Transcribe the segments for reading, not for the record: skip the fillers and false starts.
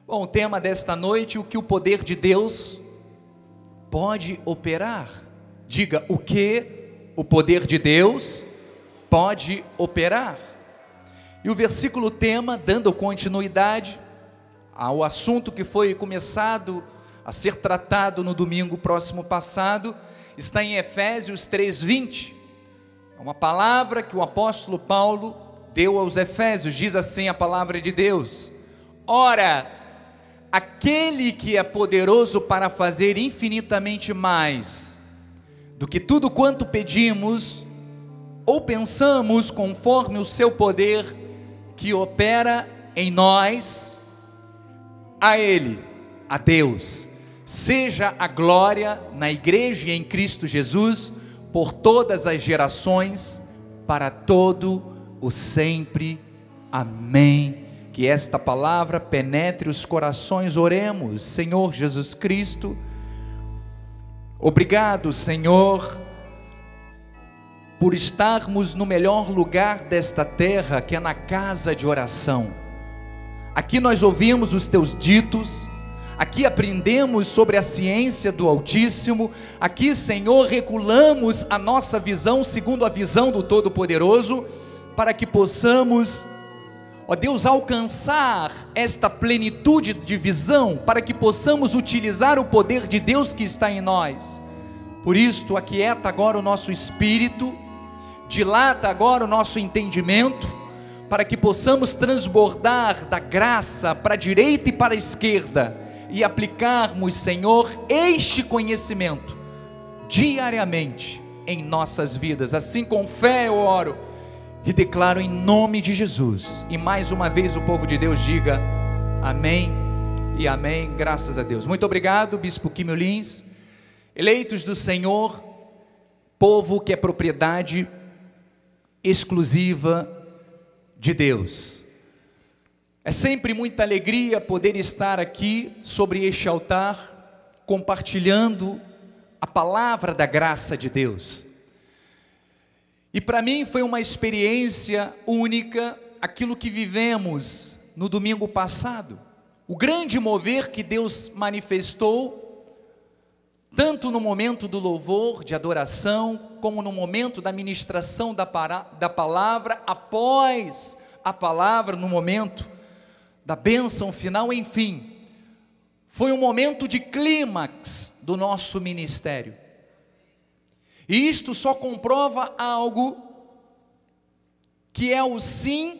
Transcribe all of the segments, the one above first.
Bom, o tema desta noite: o que o poder de Deus pode operar. Diga, o que o poder de Deus pode operar. E o versículo tema, dando continuidade ao assunto que foi começado a ser tratado no domingo próximo passado, está em Efésios 3:20. É uma palavra que o apóstolo Paulo deu aos Efésios. Diz assim a palavra de Deus: ora, aquele que é poderoso para fazer infinitamente mais do que tudo quanto pedimos ou pensamos, conforme o seu poder que opera em nós, a Ele, a Deus, seja a glória na igreja e em Cristo Jesus, por todas as gerações, para todo o sempre. Amém. Que esta palavra penetre os corações. Oremos. Senhor Jesus Cristo, obrigado, Senhor, por estarmos no melhor lugar desta terra, que é na casa de oração. Aqui nós ouvimos os teus ditos, aqui aprendemos sobre a ciência do Altíssimo, aqui, Senhor, regulamos a nossa visão segundo a visão do Todo-Poderoso, para que possamos, ó Deus, alcançar esta plenitude de visão, para que possamos utilizar o poder de Deus que está em nós. Por isto, aquieta agora o nosso espírito, dilata agora o nosso entendimento, para que possamos transbordar da graça para a direita e para a esquerda, e aplicarmos, Senhor, este conhecimento diariamente em nossas vidas. Assim, com fé eu oro e declaro em nome de Jesus. E mais uma vez o povo de Deus diga amém e amém. Graças a Deus. Muito obrigado, Bispo Químio Lins. Eleitos do Senhor, povo que é propriedade exclusiva de Deus. É sempre muita alegria poder estar aqui sobre este altar, compartilhando a palavra da graça de Deus. E para mim foi uma experiência única aquilo que vivemos no domingo passado. O grande mover que Deus manifestou, tanto no momento do louvor, de adoração, como no momento da ministração da palavra, após a palavra, no momento da bênção final, enfim. Foi um momento de clímax do nosso ministério. E isto só comprova algo, que é o sim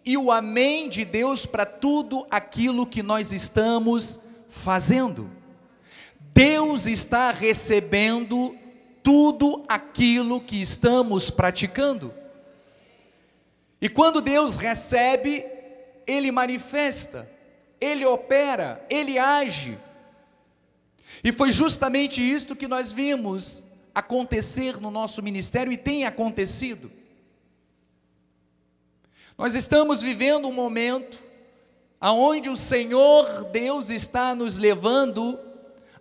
e o amém de Deus para tudo aquilo que nós estamos fazendo. Deus está recebendo tudo aquilo que estamos praticando. E quando Deus recebe, Ele manifesta, Ele opera, Ele age. E foi justamente isto que nós vimos acontecer no nosso ministério, e tem acontecido. Nós estamos vivendo um momento aonde o Senhor Deus está nos levando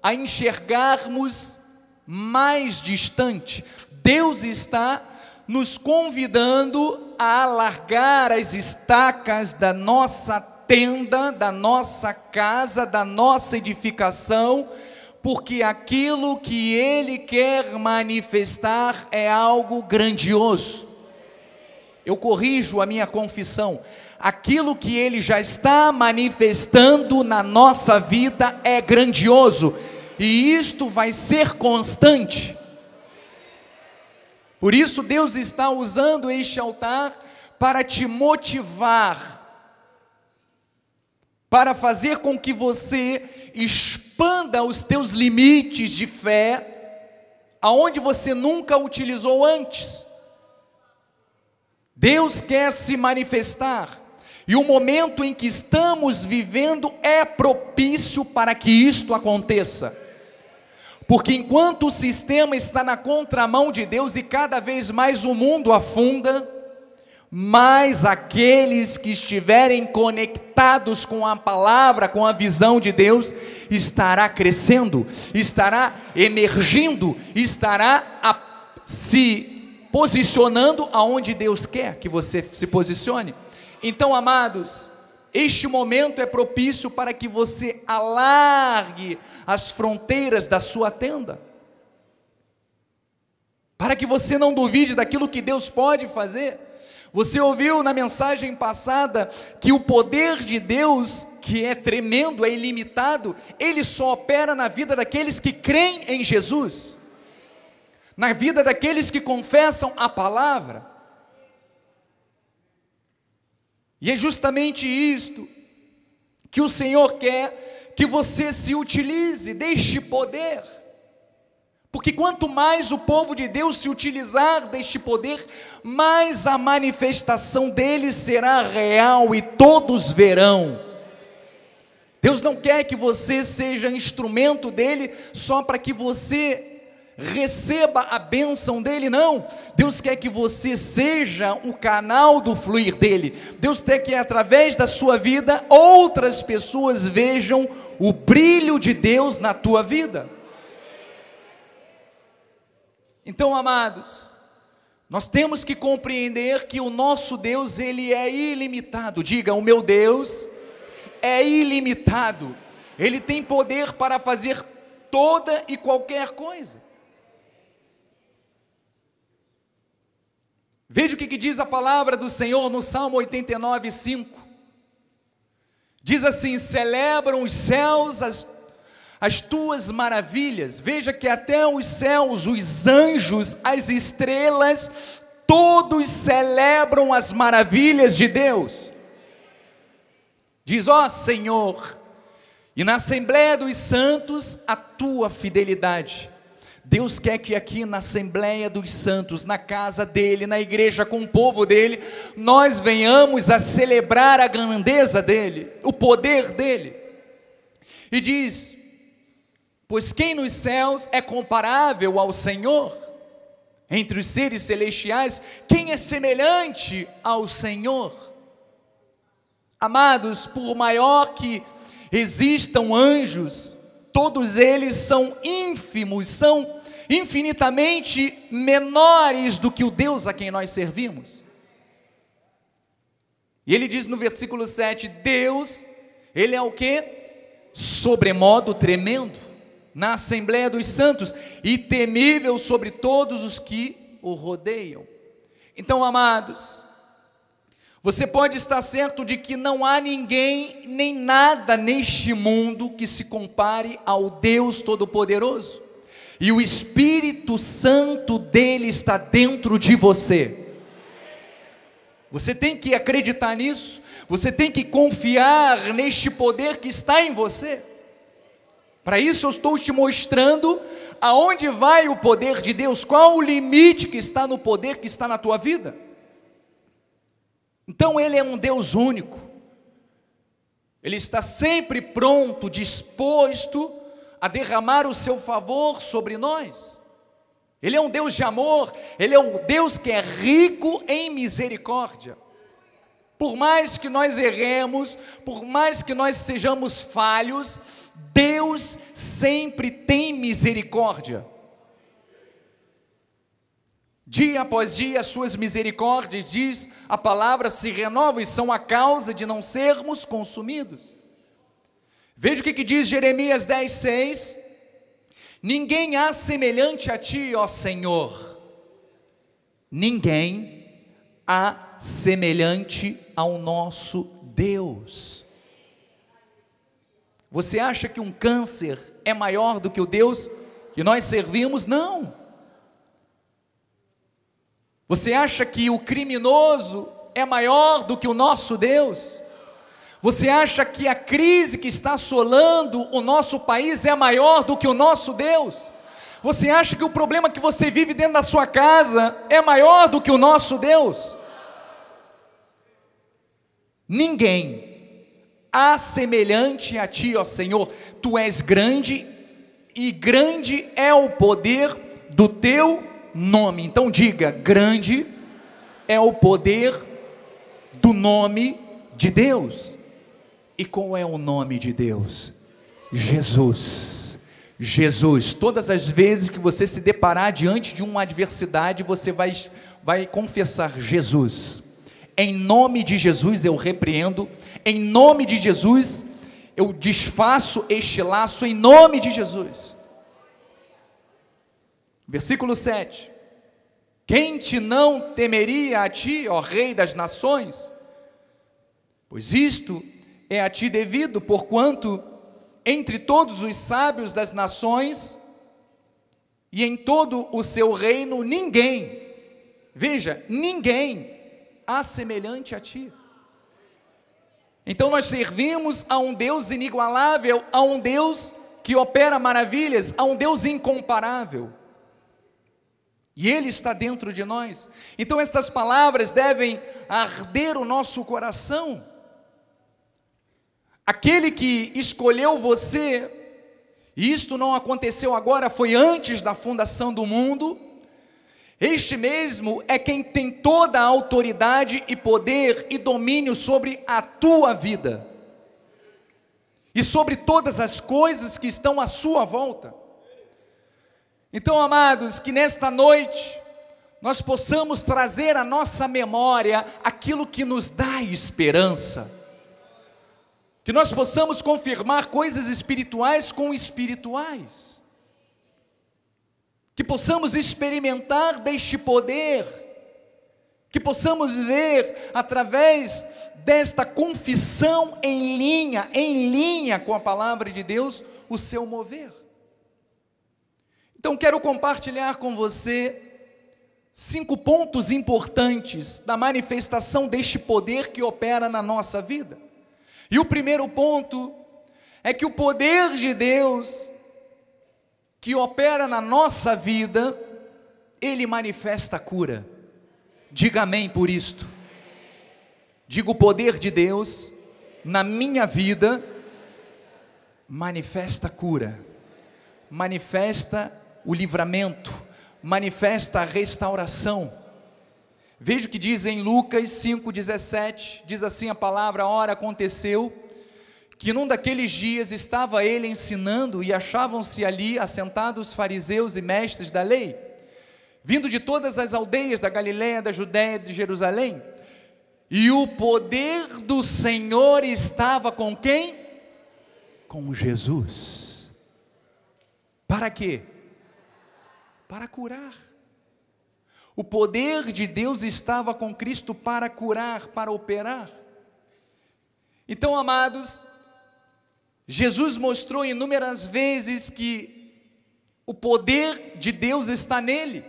a enxergarmos mais distante. Deus está nos convidando a alargar as estacas da nossa tenda, da nossa casa, da nossa edificação, porque aquilo que Ele quer manifestar é algo grandioso. Eu corrijo a minha confissão: aquilo que Ele já está manifestando na nossa vida é grandioso, e isto vai ser constante. Por isso Deus está usando este altar para te motivar, para fazer com que você expanda os teus limites de fé, aonde você nunca utilizou antes. Deus quer se manifestar, e o momento em que estamos vivendo é propício para que isto aconteça. Porque enquanto o sistema está na contramão de Deus e cada vez mais o mundo afunda, mais aqueles que estiverem conectados com a palavra, com a visão de Deus, estará crescendo, estará emergindo, estará se posicionando aonde Deus quer que você se posicione. Então, amados, Este momento é propício para que você alargue as fronteiras da sua tenda, para que você não duvide daquilo que Deus pode fazer. Você ouviu na mensagem passada que o poder de Deus, que é tremendo, é ilimitado, ele só opera na vida daqueles que creem em Jesus, na vida daqueles que confessam a palavra. E é justamente isto que o Senhor quer que você se utilize deste poder, porque quanto mais o povo de Deus se utilizar deste poder, mais a manifestação dele será real e todos verão. Deus não quer que você seja instrumento dele só para que você receba a bênção dele, não. Deus quer que você seja o canal do fluir dele. Deus quer que através da sua vida outras pessoas vejam o brilho de Deus na tua vida. Então, amados, nós temos que compreender que o nosso Deus, ele é ilimitado. Diga, o meu Deus é ilimitado. Ele tem poder para fazer toda e qualquer coisa. Veja o que diz a palavra do Senhor no Salmo 89, 5. Diz assim: celebram os céus as tuas maravilhas. Veja que até os céus, os anjos, as estrelas, todos celebram as maravilhas de Deus. Diz, ó Senhor, e na Assembleia dos Santos a tua fidelidade. Deus quer que aqui na Assembleia dos Santos, na casa dele, na igreja com o povo dele, nós venhamos a celebrar a grandeza dele, o poder dele. E diz, pois quem nos céus é comparável ao Senhor? Entre os seres celestiais, quem é semelhante ao Senhor? Amados, por maior que existam anjos, todos eles são ínfimos, são infinitamente menores do que o Deus a quem nós servimos. E ele diz no versículo 7, Deus, ele é o quê? Sobremodo tremendo na Assembleia dos Santos e temível sobre todos os que o rodeiam. Então, amados, você pode estar certo de que não há ninguém, nem nada neste mundo que se compare ao Deus Todo-Poderoso. E o Espírito Santo dele está dentro de você. Você tem que acreditar nisso. Você tem que confiar neste poder que está em você. Para isso eu estou te mostrando aonde vai o poder de Deus, qual o limite que está no poder que está na tua vida. Então ele é um Deus único, ele está sempre pronto, disposto a derramar o seu favor sobre nós. Ele é um Deus de amor, ele é um Deus que é rico em misericórdia. Por mais que nós erremos, por mais que nós sejamos falhos, Deus sempre tem misericórdia. Dia após dia as suas misericórdias, diz a palavra, se renovam e são a causa de não sermos consumidos. Veja o que diz Jeremias 10:6. Ninguém há semelhante a ti, ó Senhor. Ninguém há semelhante ao nosso Deus. Você acha que um câncer é maior do que o Deus que nós servimos? Não. Você acha que o criminoso é maior do que o nosso Deus? Você acha que a crise que está assolando o nosso país é maior do que o nosso Deus? Você acha que o problema que você vive dentro da sua casa é maior do que o nosso Deus? Ninguém há semelhante a ti, ó Senhor. Tu és grande e grande é o poder do teu nome. Então diga, grande é o poder do nome de Deus. E qual é o nome de Deus? Jesus. Jesus. Todas as vezes que você se deparar diante de uma adversidade, você vai confessar: Jesus Em nome de Jesus eu repreendo, em nome de Jesus eu desfaço este laço, em nome de Jesus. Versículo 7. Quem te não temeria a ti, ó Rei das nações? Pois isto é a ti devido, porquanto entre todos os sábios das nações e em todo o seu reino ninguém, veja, ninguém há semelhante a ti. Então nós servimos a um Deus inigualável, a um Deus que opera maravilhas, a um Deus incomparável. E Ele está dentro de nós. Então estas palavras devem arder o nosso coração. Aquele que escolheu você, e isto não aconteceu agora, foi antes da fundação do mundo, este mesmo é quem tem toda a autoridade e poder e domínio sobre a tua vida, e sobre todas as coisas que estão à sua volta. Então, amados, que nesta noite nós possamos trazer à nossa memória aquilo que nos dá esperança, que nós possamos confirmar coisas espirituais com espirituais, que possamos experimentar deste poder, que possamos ver através desta confissão em linha com a palavra de Deus, o seu mover. Então quero compartilhar com você 5 pontos importantes da manifestação deste poder que opera na nossa vida. E o primeiro ponto é que o poder de Deus que opera na nossa vida, Ele manifesta a cura. Diga amém por isto. Diga: o poder de Deus na minha vida manifesta a cura, manifesta o livramento, manifesta a restauração. Veja o que diz em Lucas 5,17, diz assim a palavra: ora aconteceu que num daqueles dias estava ele ensinando e achavam-se ali assentados os fariseus e mestres da lei, vindo de todas as aldeias da Galiléia, da Judéia e de Jerusalém, e o poder do Senhor estava com quem? Com Jesus. Para quê? Para curar. O poder de Deus estava com Cristo para curar, para operar. Então, amados, Jesus mostrou inúmeras vezes que o poder de Deus está nele.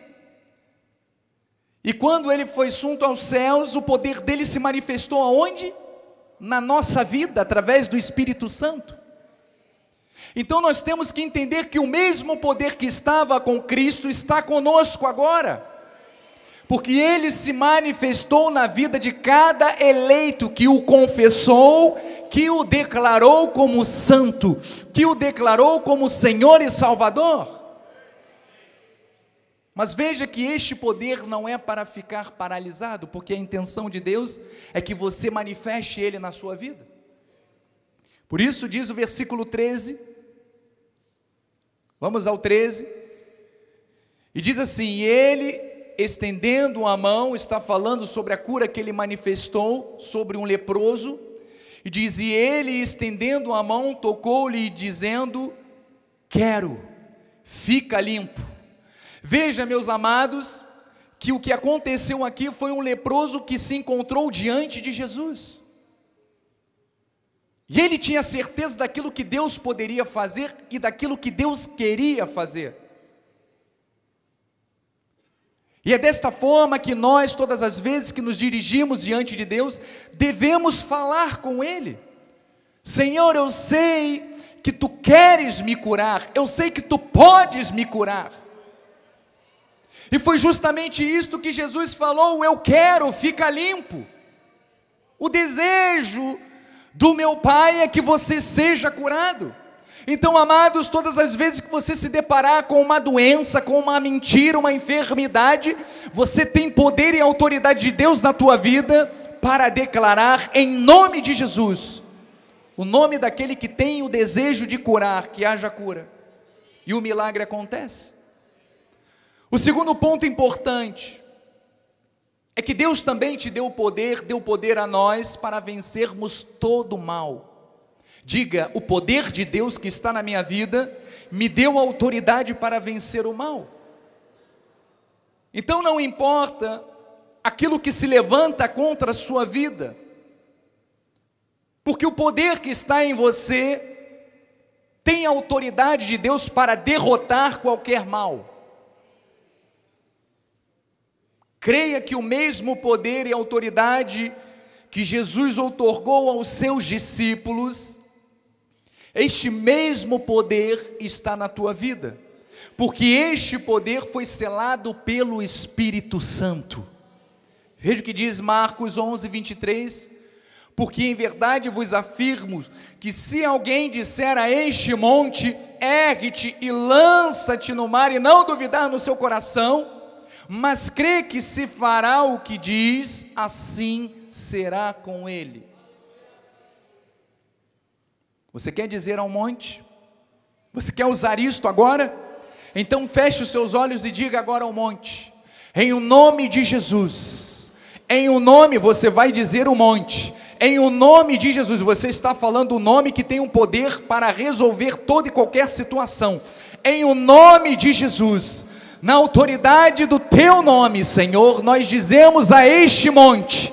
E quando ele foi assunto aos céus, o poder dele se manifestou aonde? Na nossa vida, através do Espírito Santo. Então nós temos que entender que o mesmo poder que estava com Cristo está conosco agora, porque Ele se manifestou na vida de cada eleito que o confessou, que o declarou como santo, que o declarou como Senhor e Salvador. Mas veja que este poder não é para ficar paralisado, porque a intenção de Deus é que você manifeste Ele na sua vida. Por isso diz o versículo 13, vamos ao 13, e diz assim: e ele, estendendo a mão, está falando sobre a cura que ele manifestou sobre um leproso, e diz: e ele, estendendo a mão, tocou-lhe, dizendo: quero, fica limpo. Veja, meus amados, que o que aconteceu aqui foi um leproso que se encontrou diante de Jesus, e ele tinha certeza daquilo que Deus poderia fazer e daquilo que Deus queria fazer. E é desta forma que nós, todas as vezes que nos dirigimos diante de Deus, devemos falar com Ele: Senhor, eu sei que Tu queres me curar, eu sei que Tu podes me curar. E foi justamente isto que Jesus falou: eu quero, fica limpo. O desejo do meu Pai é que você seja curado. Então, amados, todas as vezes que você se deparar com uma doença, com uma mentira, uma enfermidade, você tem poder e autoridade de Deus na tua vida para declarar em nome de Jesus, o nome daquele que tem o desejo de curar, que haja cura, e o milagre acontece. O segundo ponto importante é que Deus também te deu poder a nós para vencermos todo o mal. Diga: o poder de Deus que está na minha vida me deu autoridade para vencer o mal. Então não importa aquilo que se levanta contra a sua vida, porque o poder que está em você tem a autoridade de Deus para derrotar qualquer mal. Creia que o mesmo poder e autoridade que Jesus outorgou aos seus discípulos, este mesmo poder está na tua vida, porque este poder foi selado pelo Espírito Santo. Veja o que diz Marcos 11, 23, porque em verdade vos afirmo, que se alguém disser a este monte, ergue-te e lança-te no mar, e não duvidar no seu coração, mas crê que se fará o que diz, assim será com ele. Você quer dizer ao monte? Você quer usar isto agora? Então feche os seus olhos e diga agora ao monte: em o nome de Jesus. Em o nome, você vai dizer o monte. Em o nome de Jesus, você está falando o nome que tem um poder para resolver toda e qualquer situação. Em o nome de Jesus, na autoridade do teu nome, Senhor, nós dizemos a este monte: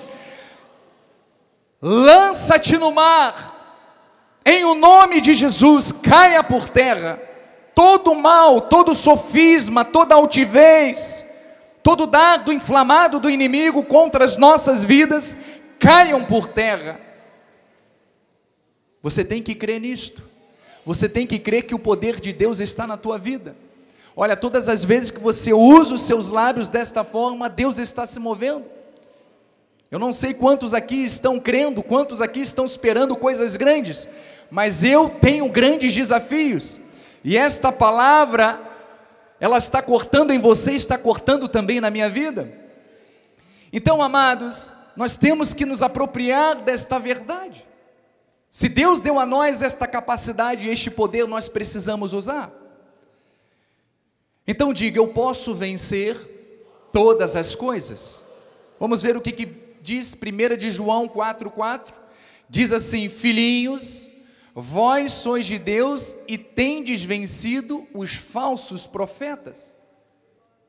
lança-te no mar. Em o nome de Jesus, caia por terra todo mal, todo sofisma, toda altivez, todo dardo inflamado do inimigo contra as nossas vidas, caiam por terra. Você tem que crer nisto. Você tem que crer que o poder de Deus está na tua vida. Olha, todas as vezes que você usa os seus lábios desta forma, Deus está se movendo. Eu não sei quantos aqui estão crendo, quantos aqui estão esperando coisas grandes, mas eu tenho grandes desafios, e esta palavra, ela está cortando em você, está cortando também na minha vida. Então, amados, nós temos que nos apropriar desta verdade. Se Deus deu a nós esta capacidade e este poder, nós precisamos usar. Então diga: eu posso vencer todas as coisas. Vamos ver o que diz 1 de João 4,4. Diz assim: filhinhos, vós sois de Deus e tendes vencido os falsos profetas.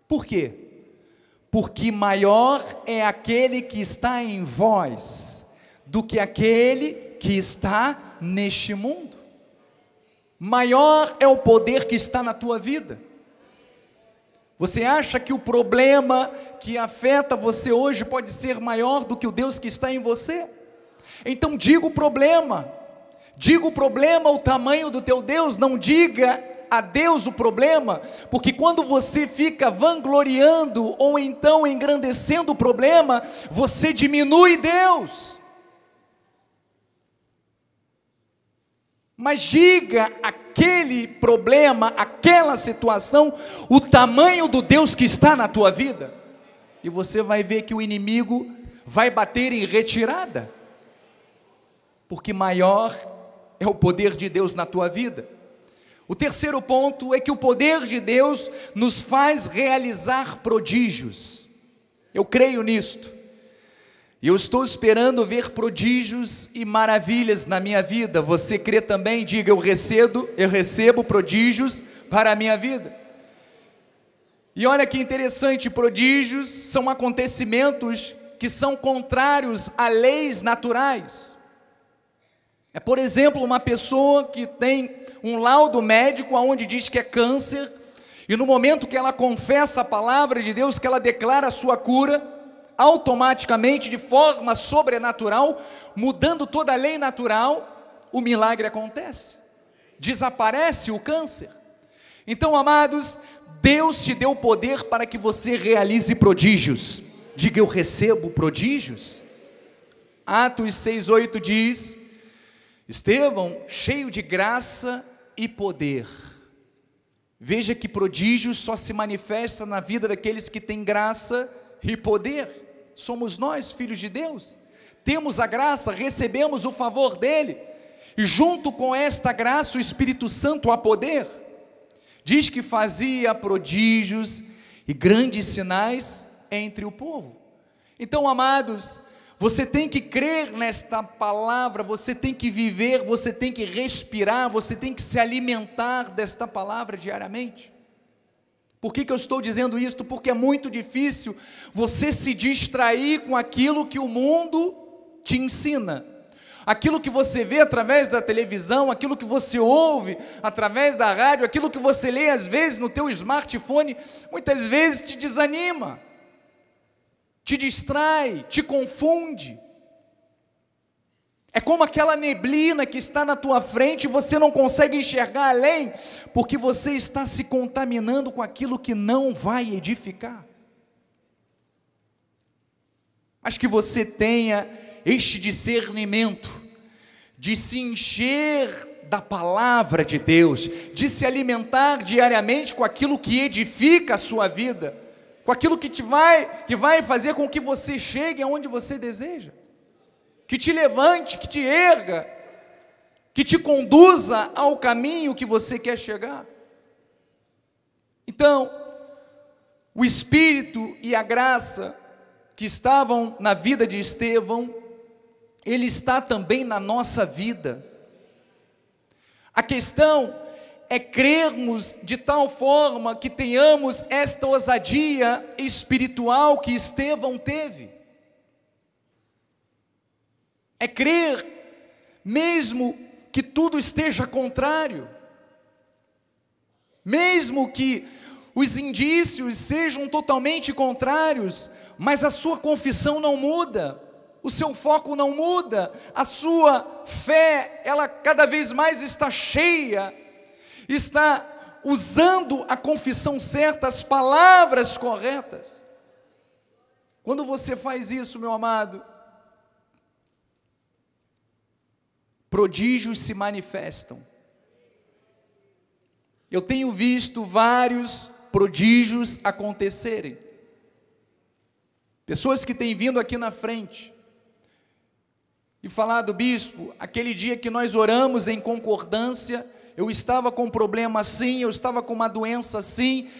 Por quê? Porque maior é aquele que está em vós do que aquele que está neste mundo. Maior é o poder que está na tua vida. Você acha que o problema que afeta você hoje pode ser maior do que o Deus que está em você? Então diga o problema, o tamanho do teu Deus, não diga a Deus o problema, porque quando você fica vangloriando ou então engrandecendo o problema, você diminui Deus. Mas diga aquele problema, aquela situação, o tamanho do Deus que está na tua vida, e você vai ver que o inimigo vai bater em retirada, porque maior é o poder de Deus na tua vida. O terceiro ponto é que o poder de Deus nos faz realizar prodígios. Eu creio nisto. E eu estou esperando ver prodígios e maravilhas na minha vida. Você crê também? Diga: eu recebo prodígios para a minha vida. E olha que interessante, prodígios são acontecimentos que são contrários a leis naturais. É, por exemplo, uma pessoa que tem um laudo médico onde diz que é câncer, e no momento que ela confessa a palavra de Deus, que ela declara a sua cura, automaticamente, de forma sobrenatural, mudando toda a lei natural, o milagre acontece, desaparece o câncer. Então, amados, Deus te deu poder para que você realize prodígios. Diga: eu recebo prodígios. Atos 6,8 diz: Estevão, cheio de graça e poder. Veja que prodígios só se manifesta na vida daqueles que têm graça e poder. Somos nós, filhos de Deus, temos a graça, recebemos o favor dele, e junto com esta graça o Espírito Santo há poder. Diz que fazia prodígios e grandes sinais entre o povo. Então, amados, você tem que crer nesta palavra, você tem que viver, você tem que respirar, você tem que se alimentar desta palavra diariamente. Por que eu estou dizendo isso? Porque é muito difícil você se distrair com aquilo que o mundo te ensina. Aquilo que você vê através da televisão, aquilo que você ouve através da rádio, aquilo que você lê às vezes no teu smartphone, muitas vezes te desanima, te distrai, te confunde. É como aquela neblina que está na tua frente e você não consegue enxergar além, porque você está se contaminando com aquilo que não vai edificar. Mas que você tenha este discernimento de se encher da palavra de Deus, de se alimentar diariamente com aquilo que edifica a sua vida, com aquilo que vai fazer com que você chegue aonde você deseja, que te levante, que te erga, que te conduza ao caminho que você quer chegar. Então, o Espírito e a graça que estavam na vida de Estevão, ele está também na nossa vida. A questão é crermos de tal forma que tenhamos esta ousadia espiritual que Estevão teve. É crer, mesmo que tudo esteja contrário, mesmo que os indícios sejam totalmente contrários, mas a sua confissão não muda, o seu foco não muda, a sua fé, ela cada vez mais está cheia, está usando a confissão certa, as palavras corretas. Quando você faz isso, meu amado, prodígios se manifestam. Eu tenho visto vários prodígios acontecerem. Pessoas que têm vindo aqui na frente e falado: bispo, aquele dia que nós oramos em concordância, eu estava com um problema assim, eu estava com uma doença assim,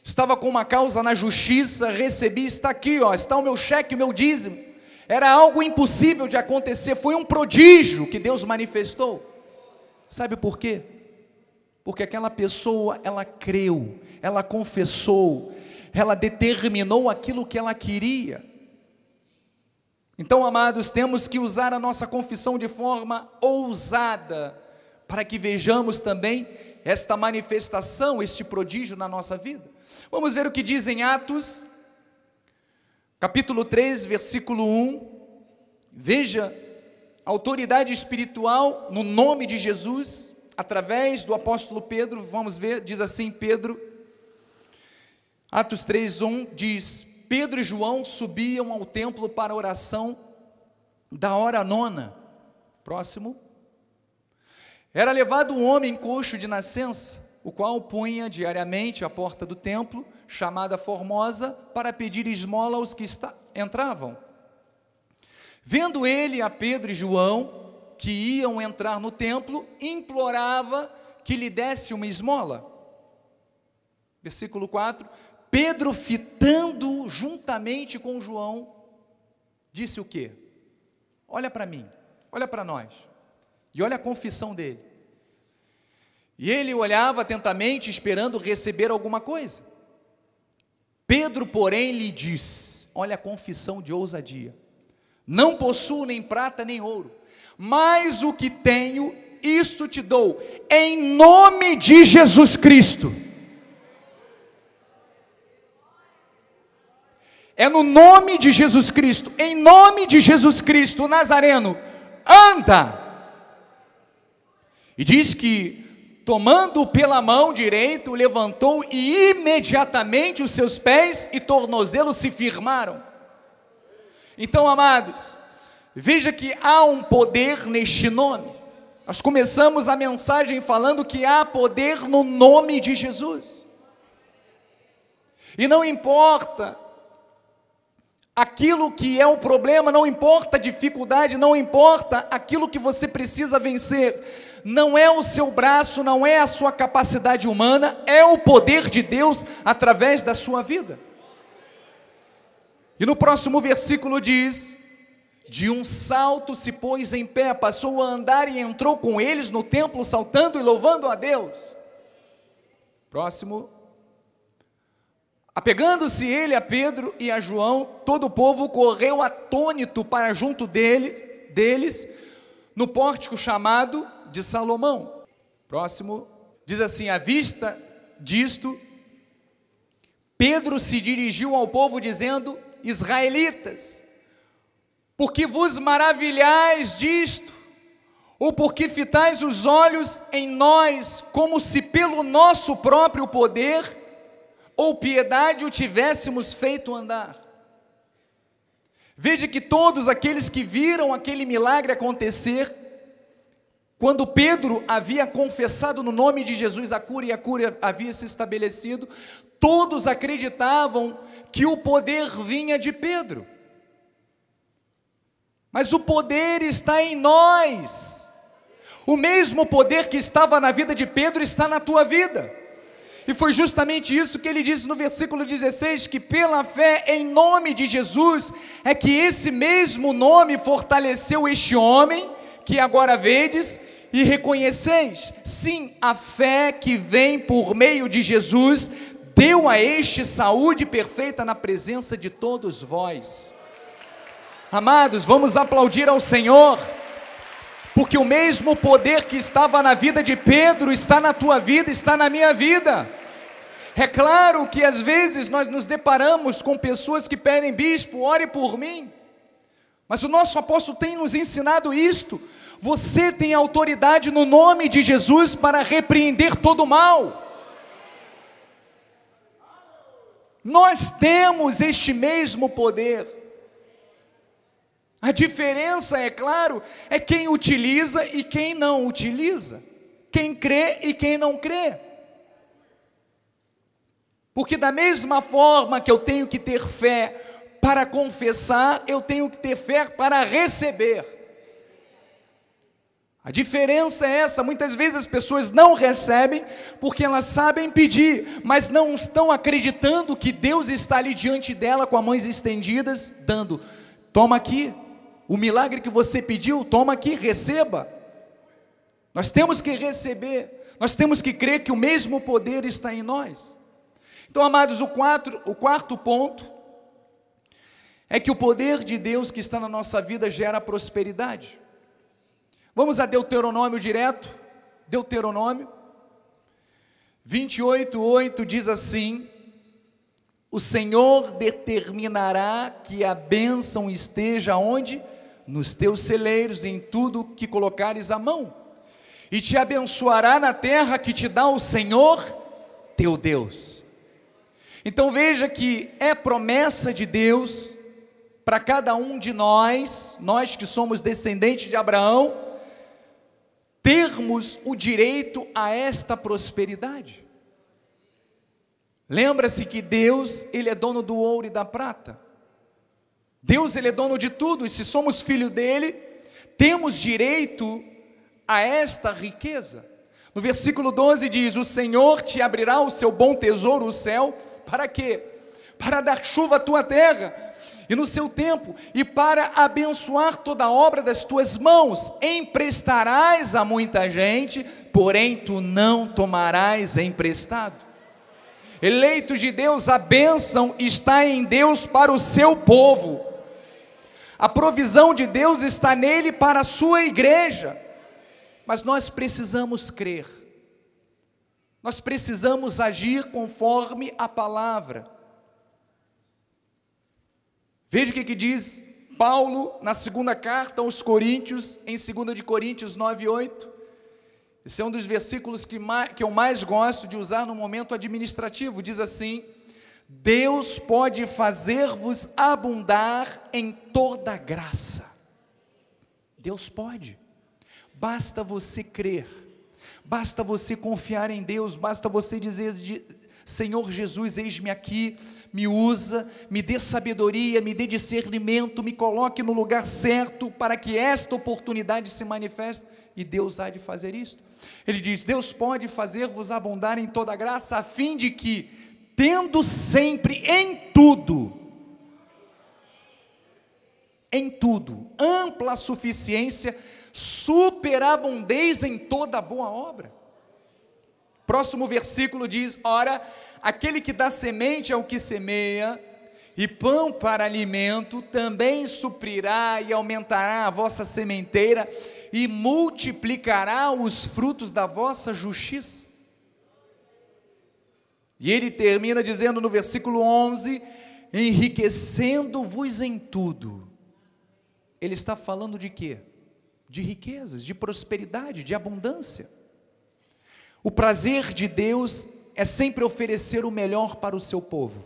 estava com uma causa na justiça, recebi, está aqui, ó, está o meu cheque, o meu dízimo. Era algo impossível de acontecer, foi um prodígio que Deus manifestou. Sabe por quê? Porque aquela pessoa, ela creu, ela confessou, ela determinou aquilo que ela queria. Então, amados, temos que usar a nossa confissão de forma ousada, para que vejamos também esta manifestação, este prodígio na nossa vida. Vamos ver o que diz em Atos, capítulo 3, versículo 1, veja a autoridade espiritual no nome de Jesus, através do apóstolo Pedro. Vamos ver, diz assim Pedro, Atos 3, 1, diz: Pedro e João subiam ao templo para a oração da hora nona. Próximo. Era levado um homem coxo de nascença, o qual punha diariamente à porta do templo, chamada Formosa, para pedir esmola aos que entravam. Vendo ele a Pedro e João, que iam entrar no templo, implorava que lhe desse uma esmola. Versículo 4, Pedro, fitando juntamente com João, disse o quê? Olha para mim, olha para nós, e olha a confissão dele. E ele olhava atentamente, esperando receber alguma coisa. Pedro, porém, lhe diz, olha a confissão de ousadia: não possuo nem prata nem ouro, mas o que tenho, isto te dou, em nome de Jesus Cristo. É no nome de Jesus Cristo, em nome de Jesus Cristo, o Nazareno, anda. E diz que, tomando-o pela mão direita, o levantou e imediatamente os seus pés e tornozelos se firmaram. Então, amados, veja que há um poder neste nome. Nós começamos a mensagem falando que há poder no nome de Jesus. E não importa aquilo que é o problema, não importa a dificuldade, não importa aquilo que você precisa vencer, não é o seu braço, não é a sua capacidade humana, é o poder de Deus através da sua vida. E no próximo versículo diz: de um salto se pôs em pé, passou a andar e entrou com eles no templo, saltando e louvando a Deus. Próximo. Apegando-se ele a Pedro e a João, todo o povo correu atônito para junto deles, no pórtico chamado de Salomão. Próximo. Diz assim: à vista disto, Pedro se dirigiu ao povo dizendo: israelitas, por que vos maravilhais disto? Ou por que fitais os olhos em nós, como se pelo nosso próprio poder ou piedade o tivéssemos feito andar? Veja que todos aqueles que viram aquele milagre acontecer, quando Pedro havia confessado no nome de Jesus a cura e a cura havia se estabelecido, todos acreditavam que o poder vinha de Pedro. Mas o poder está em nós. O mesmo poder que estava na vida de Pedro está na tua vida. E foi justamente isso que ele disse no versículo 16, que pela fé em nome de Jesus, é que esse mesmo nome fortaleceu este homem, que agora vedes e reconheceis. Sim, a fé que vem por meio de Jesus, deu a este saúde perfeita na presença de todos vós. Amados, vamos aplaudir ao Senhor, porque o mesmo poder que estava na vida de Pedro está na tua vida, está na minha vida. É claro que às vezes nós nos deparamos com pessoas que pedem: bispo, ore por mim. Mas o nosso apóstolo tem nos ensinado isto: você tem autoridade no nome de Jesus para repreender todo o mal. Nós temos este mesmo poder. A diferença, é claro, é quem utiliza e quem não utiliza, quem crê e quem não crê. Porque da mesma forma que eu tenho que ter fé para confessar, eu tenho que ter fé para receber. A diferença é essa: muitas vezes as pessoas não recebem porque elas sabem pedir, mas não estão acreditando que Deus está ali diante dela com as mãos estendidas, dando: toma aqui, o milagre que você pediu, toma aqui, receba. Nós temos que receber, nós temos que crer que o mesmo poder está em nós. Então, amados, o quarto ponto é que o poder de Deus que está na nossa vida gera prosperidade. Vamos a Deuteronômio direto. Deuteronômio 28:8 diz assim: o Senhor determinará que a bênção esteja onde? Nos teus celeiros, em tudo que colocares a mão, e te abençoará na terra que te dá o Senhor teu Deus. Então veja que é promessa de Deus para cada um de nós que somos descendentes de Abraão, termos o direito a esta prosperidade. Lembra-se que Deus, Ele é dono do ouro e da prata. Deus, Ele é dono de tudo, e se somos filhos dEle, temos direito a esta riqueza. No versículo 12 diz: o Senhor te abrirá o seu bom tesouro, o céu, para quê? Para dar chuva à tua terra, e no seu tempo, e para abençoar toda a obra das tuas mãos. Emprestarás a muita gente, porém tu não tomarás emprestado. Eleitos de Deus, a bênção está em Deus para o seu povo. A provisão de Deus está nele para a sua igreja. Mas nós precisamos crer. Nós precisamos agir conforme a palavra. Veja o que diz Paulo na segunda carta aos Coríntios, em 2 de Coríntios 9:8. Esse é um dos versículos que eu mais gosto de usar no momento administrativo. Diz assim: Deus pode fazer-vos abundar em toda graça. Deus pode. Basta você crer. Basta você confiar em Deus. Basta você dizer: Senhor Jesus, eis-me aqui, me usa, me dê sabedoria, me dê discernimento, me coloque no lugar certo para que esta oportunidade se manifeste. E Deus há de fazer isto. Ele diz: Deus pode fazer-vos abundar em toda graça, a fim de que, tendo sempre em tudo em tudo, ampla suficiência, superabundez em toda boa obra. Próximo versículo diz: ora, aquele que dá semente ao que semeia, e pão para alimento, também suprirá e aumentará a vossa sementeira, e multiplicará os frutos da vossa justiça. E ele termina dizendo no versículo 11: enriquecendo-vos em tudo. Ele está falando de quê? De riquezas, de prosperidade, de abundância. O prazer de Deus é sempre oferecer o melhor para o seu povo.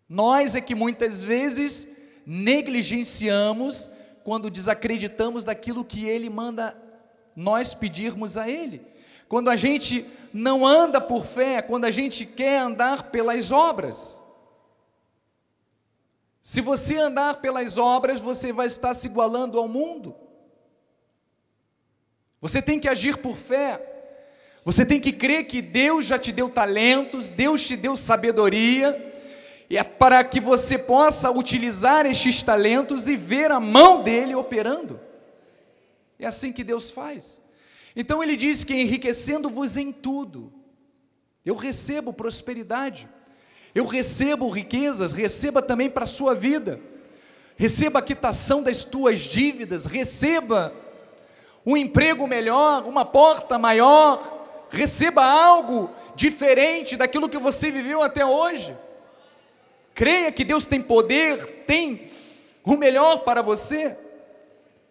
Nós é que muitas vezes negligenciamos quando desacreditamos daquilo que Ele manda nós pedirmos a Ele. Quando a gente não anda por fé, quando a gente quer andar pelas obras. Se você andar pelas obras, você vai estar se igualando ao mundo. Você tem que agir por fé. Você tem que crer que Deus já te deu talentos, Deus te deu sabedoria, e é para que você possa utilizar estes talentos e ver a mão dele operando. É assim que Deus faz. Então ele diz que enriquecendo-vos em tudo. Eu recebo prosperidade, eu recebo riquezas, receba também para a sua vida, receba a quitação das tuas dívidas, receba um emprego melhor, uma porta maior, receba algo diferente daquilo que você viveu até hoje. Creia que Deus tem poder, tem o melhor para você,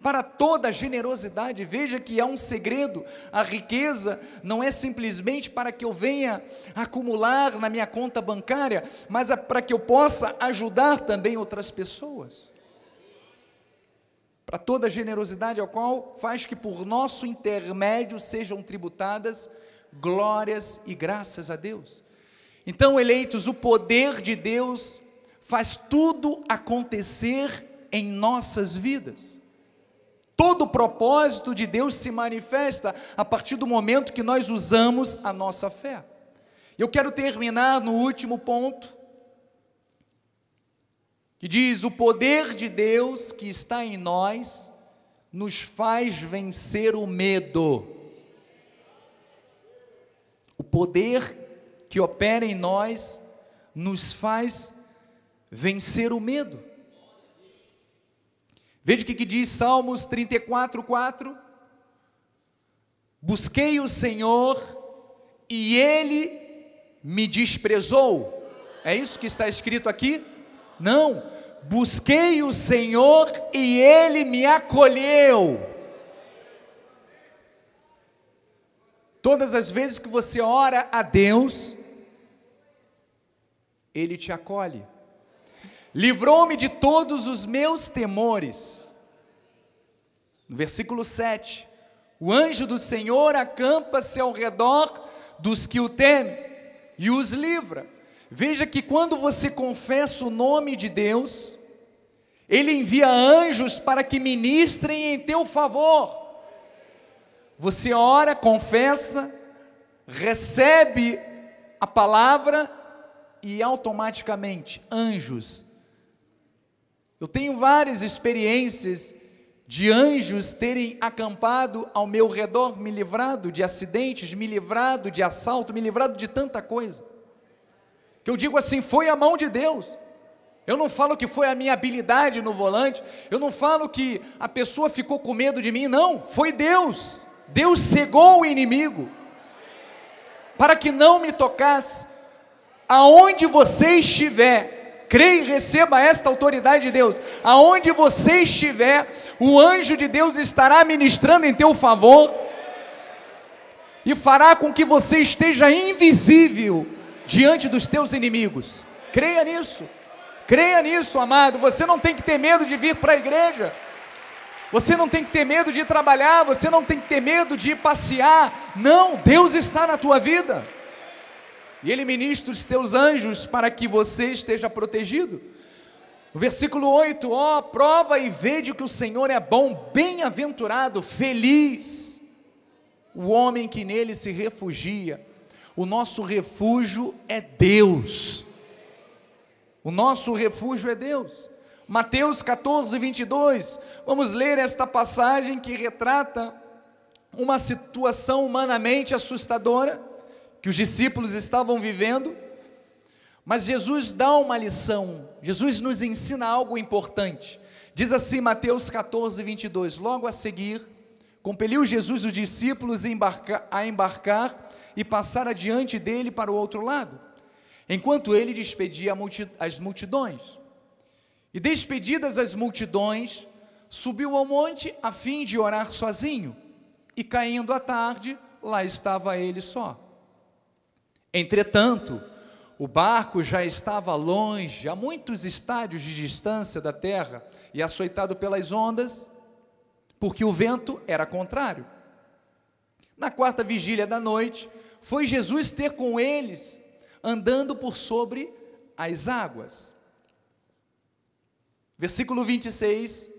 para toda a generosidade. Veja que há um segredo: a riqueza não é simplesmente para que eu venha acumular na minha conta bancária, mas é para que eu possa ajudar também outras pessoas. Para toda a generosidade, ao qual faz que por nosso intermédio sejam tributadas glórias e graças a Deus. Então, eleitos, o poder de Deus faz tudo acontecer em nossas vidas. Todo o propósito de Deus se manifesta a partir do momento que nós usamos a nossa fé. Eu quero terminar no último ponto, que diz: o poder de Deus que está em nós nos faz vencer o medo. O poder que opera em nós nos faz vencer o medo. Veja o que diz Salmos 34:4: busquei o Senhor e Ele me desprezou. É isso que está escrito aqui? Não, busquei o Senhor e Ele me acolheu. Todas as vezes que você ora a Deus, Ele te acolhe. Livrou-me de todos os meus temores. No versículo 7, o anjo do Senhor acampa-se ao redor dos que o temem e os livra. Veja que quando você confessa o nome de Deus, Ele envia anjos para que ministrem em teu favor. Você ora, confessa, recebe a palavra e automaticamente anjos. Eu tenho várias experiências de anjos terem acampado ao meu redor, me livrado de acidentes, me livrado de assalto, me livrado de tanta coisa, que eu digo assim: foi a mão de Deus. Eu não falo que foi a minha habilidade no volante, eu não falo que a pessoa ficou com medo de mim, não, foi Deus. Deus cegou o inimigo para que não me tocasse. Aonde você estiver, creia e receba esta autoridade de Deus. Aonde você estiver, o anjo de Deus estará ministrando em teu favor e fará com que você esteja invisível diante dos teus inimigos. Creia nisso, amado. Você não tem que ter medo de vir para a igreja. Você não tem que ter medo de ir trabalhar, você não tem que ter medo de ir passear. Não, Deus está na tua vida. E Ele ministra os teus anjos para que você esteja protegido. No versículo 8, ó, prova e vede que o Senhor é bom, bem-aventurado, feliz o homem que nele se refugia. O nosso refúgio é Deus. O nosso refúgio é Deus. Mateus 14, 22, vamos ler esta passagem que retrata uma situação humanamente assustadora que os discípulos estavam vivendo, mas Jesus dá uma lição, Jesus nos ensina algo importante. Diz assim Mateus 14, 22, logo a seguir, compeliu Jesus os discípulos a embarcar e passar adiante dele para o outro lado, enquanto ele despedia as multidões. E despedidas as multidões, subiu ao monte a fim de orar sozinho, e caindo a tarde, lá estava ele só. Entretanto, o barco já estava longe, a muitos estádios de distância da terra, e açoitado pelas ondas, porque o vento era contrário. Na quarta vigília da noite, foi Jesus ter com eles, andando por sobre as águas. Versículo 26,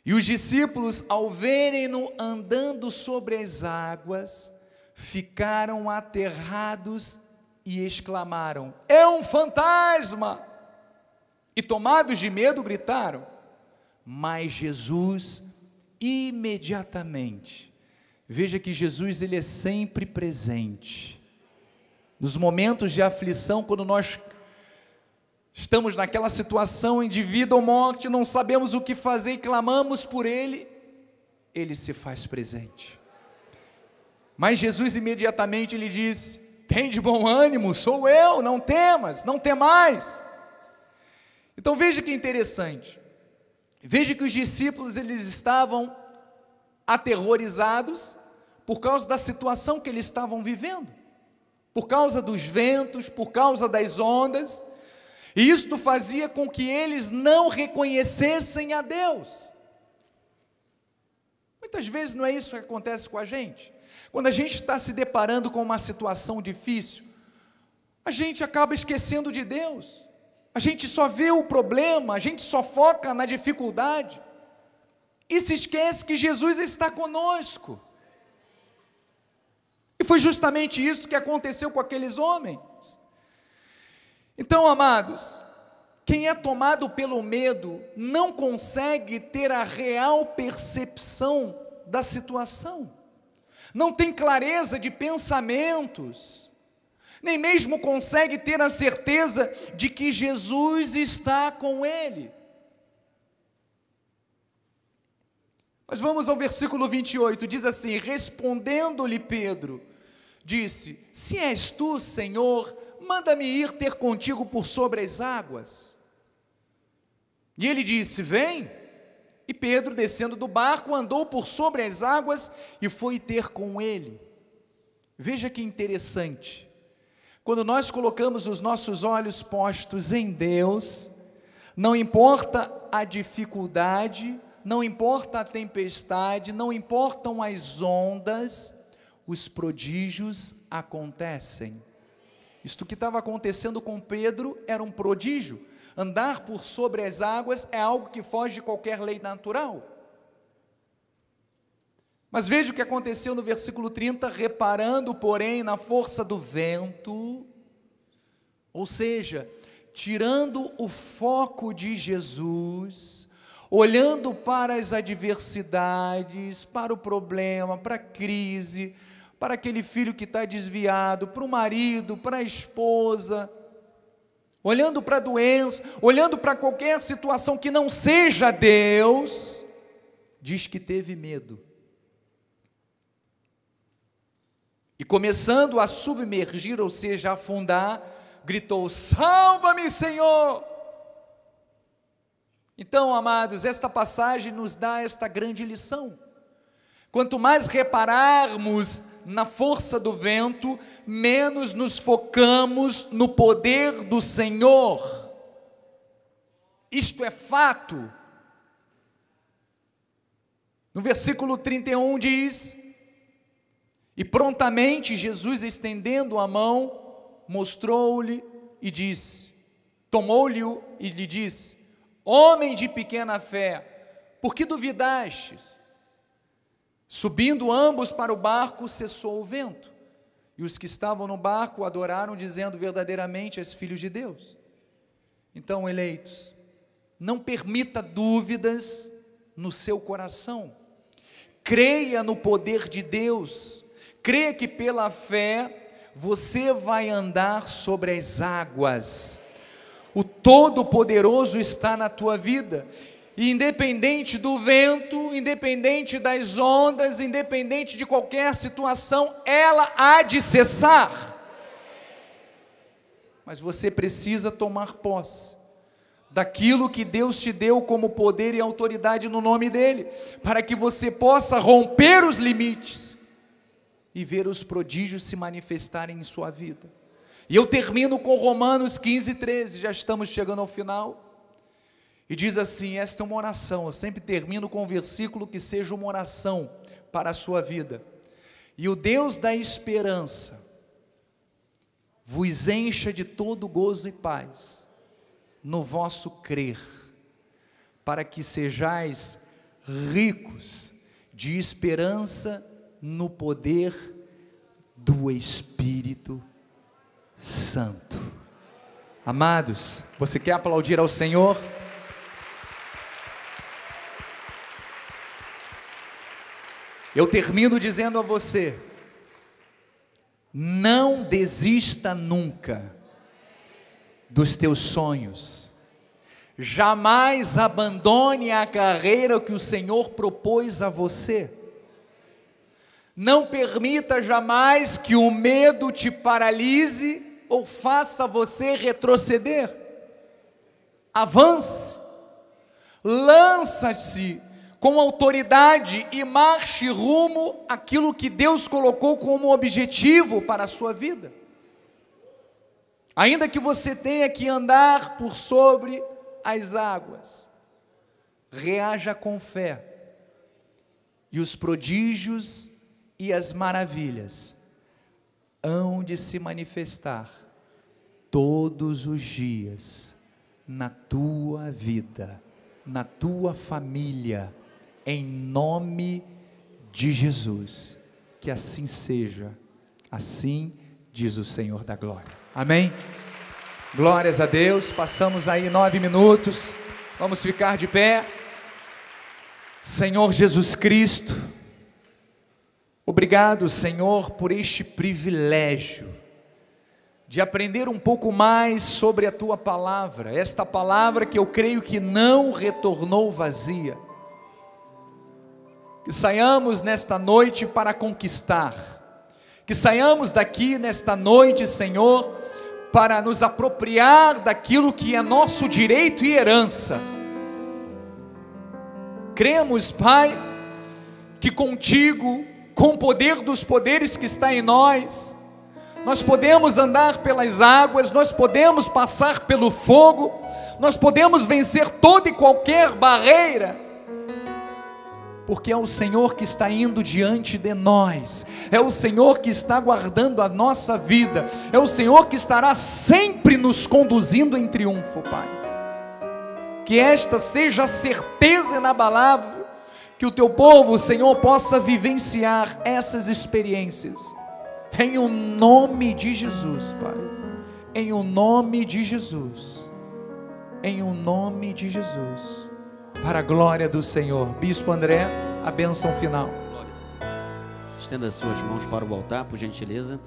e os discípulos, ao verem-no andando sobre as águas, ficaram aterrados e exclamaram: é um fantasma! E tomados de medo gritaram, mas Jesus imediatamente, veja que Jesus ele é sempre presente, nos momentos de aflição, quando nós estamos naquela situação de vida ou morte, não sabemos o que fazer e clamamos por Ele, Ele se faz presente. Mas Jesus imediatamente lhe disse: tem de bom ânimo, sou eu, não temas, não temais. Então veja que interessante, veja que os discípulos eles estavam aterrorizados por causa da situação que eles estavam vivendo, por causa dos ventos, por causa das ondas, e isto fazia com que eles não reconhecessem a Deus. Muitas vezes não é isso que acontece com a gente. Quando a gente está se deparando com uma situação difícil, a gente acaba esquecendo de Deus, a gente só vê o problema, a gente só foca na dificuldade, e se esquece que Jesus está conosco. E foi justamente isso que aconteceu com aqueles homens. Então, amados, quem é tomado pelo medo não consegue ter a real percepção da situação, não tem clareza de pensamentos, nem mesmo consegue ter a certeza de que Jesus está com ele. Mas vamos ao versículo 28, diz assim: respondendo-lhe Pedro, disse: se és tu, Senhor, manda-me ir ter contigo por sobre as águas. E ele disse: vem. E Pedro, descendo do barco, andou por sobre as águas e foi ter com ele. Veja que interessante, quando nós colocamos os nossos olhos postos em Deus, não importa a dificuldade, não importa a tempestade, não importam as ondas, os prodígios acontecem. Isto que estava acontecendo com Pedro era um prodígio. Andar por sobre as águas é algo que foge de qualquer lei natural. Mas veja o que aconteceu no versículo 30, reparando, porém, na força do vento, ou seja, tirando o foco de Jesus, olhando para as adversidades, para o problema, para a crise, para aquele filho que está desviado, para o marido, para a esposa, olhando para a doença, olhando para qualquer situação que não seja Deus, diz que teve medo. E começando a submergir, ou seja, a afundar, gritou: salva-me, Senhor! Então, amados, esta passagem nos dá esta grande lição. Quanto mais repararmos na força do vento, menos nos focamos no poder do Senhor. Isto é fato. No versículo 31 diz: e prontamente Jesus, estendendo a mão, mostrou-lhe e disse, tomou-lhe e lhe disse: homem de pequena fé, por que duvidastes? Subindo ambos para o barco, cessou o vento, e os que estavam no barco adoraram, dizendo: verdadeiramente és filho de Deus. Então, eleitos, Não permita dúvidas no seu coração. Creia no poder de Deus. Creia que pela fé você vai andar sobre as águas. O Todo-Poderoso está na tua vida. E independente do vento, independente das ondas, independente de qualquer situação, ela há de cessar. Mas você precisa tomar posse daquilo que Deus te deu como poder e autoridade no nome dEle, para que você possa romper os limites e ver os prodígios se manifestarem em sua vida. E eu termino com Romanos 15:13, já estamos chegando ao final, e diz assim, esta é uma oração, eu sempre termino com um versículo que seja uma oração para a sua vida. E o Deus da esperança vos encha de todo gozo e paz no vosso crer, para que sejais ricos de esperança no poder do Espírito Santo. Amados, você quer aplaudir ao Senhor? Eu termino dizendo a você, não desista nunca dos teus sonhos, jamais abandone a carreira que o Senhor propôs a você, não permita jamais que o medo te paralise ou faça você retroceder, avance, lança-se com autoridade e marche rumo àquilo que Deus colocou como objetivo para a sua vida. Ainda que você tenha que andar por sobre as águas, reaja com fé, e os prodígios e as maravilhas hão de se manifestar todos os dias na tua vida, na tua família, em nome de Jesus. Que assim seja, assim diz o Senhor da glória. Amém? Glórias a Deus. Passamos aí 9 minutos, vamos ficar de pé. Senhor Jesus Cristo, obrigado, Senhor, por este privilégio de aprender um pouco mais sobre a Tua palavra, esta palavra que eu creio que não retornou vazia. Que saiamos nesta noite para conquistar, que saiamos daqui nesta noite, Senhor, para nos apropriar daquilo que é nosso direito e herança. Cremos, Pai, que contigo, com o poder dos poderes que está em nós podemos andar pelas águas, nós podemos passar pelo fogo, nós podemos vencer toda e qualquer barreira, porque é o Senhor que está indo diante de nós, é o Senhor que está guardando a nossa vida, é o Senhor que estará sempre nos conduzindo em triunfo, Pai. Que esta seja a certeza inabalável, que o Teu povo, Senhor, possa vivenciar essas experiências, em o nome de Jesus, Pai, em o nome de Jesus, em o nome de Jesus, para a glória do Senhor. Bispo André, a bênção final. Estenda as suas mãos para o altar, por gentileza.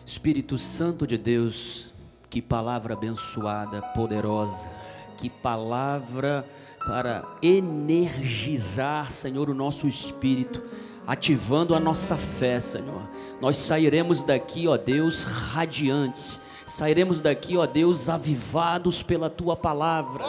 Espírito Santo de Deus, que palavra abençoada, poderosa, que palavra para energizar, Senhor, o nosso espírito, ativando a nossa fé, Senhor. Nós sairemos daqui, ó Deus, radiantes, sairemos daqui, ó Deus, avivados pela Tua palavra.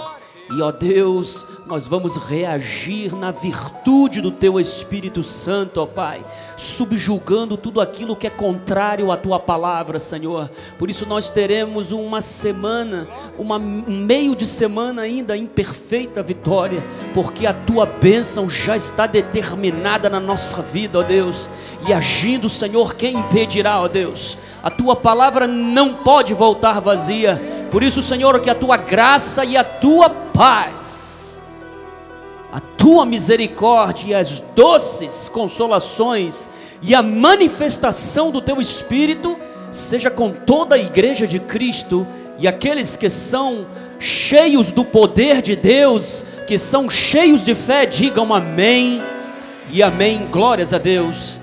E ó Deus, nós vamos reagir na virtude do Teu Espírito Santo, ó Pai, subjugando tudo aquilo que é contrário à Tua palavra, Senhor. Por isso nós teremos uma semana, um meio de semana ainda em perfeita vitória, porque a Tua bênção já está determinada na nossa vida, ó Deus. E agindo, Senhor, quem impedirá, ó Deus? A Tua palavra não pode voltar vazia. Por isso, Senhor, que a Tua graça e a Tua paz, a Tua misericórdia e as doces consolações e a manifestação do Teu Espírito seja com toda a igreja de Cristo e aqueles que são cheios do poder de Deus, que são cheios de fé, digam amém e amém. Glórias a Deus.